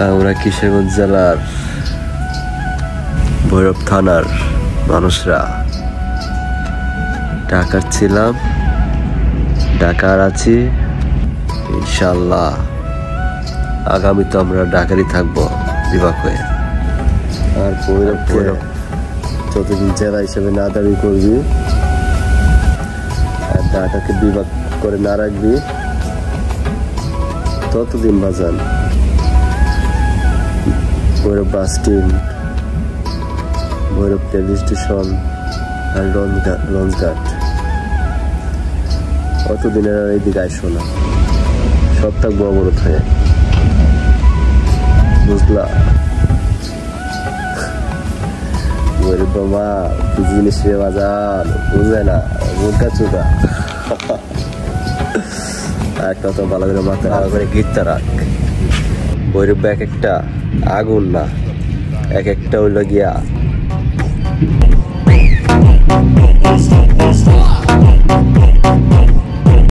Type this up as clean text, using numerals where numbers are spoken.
আমরা কিশোরগঞ্জ জেলার ভৈরব থানার মানুষরা ঢাকার ছিলাম, ঢাকার আছি ইনশাল্লাহ। আগামী তো আমরা ঢাকারই থাকবো বিভাগ হয়ে। আর ভৈরবকে যতদিন জেলা হিসেবে না দাবি করবি আর ঢাকাকে বিভাগ করে না রাখবি ততদিন বাজান Bhairab bus stand, Bhairab rail station আর লঞ্চঘাট অতদিনের আর এইদিকে আসো না, সব থাকবো অবরোধ হয়ে, বুঝলা? ভৈরব বাবা কি জিনিস রে বাজান, বুঝে না বোকা চুদা। একটা তো ভালো করে মাথায় ভালো করে গিটটা রাখ। ভৈরব এক একটা আগুন না, এক একটা হইল গিয়া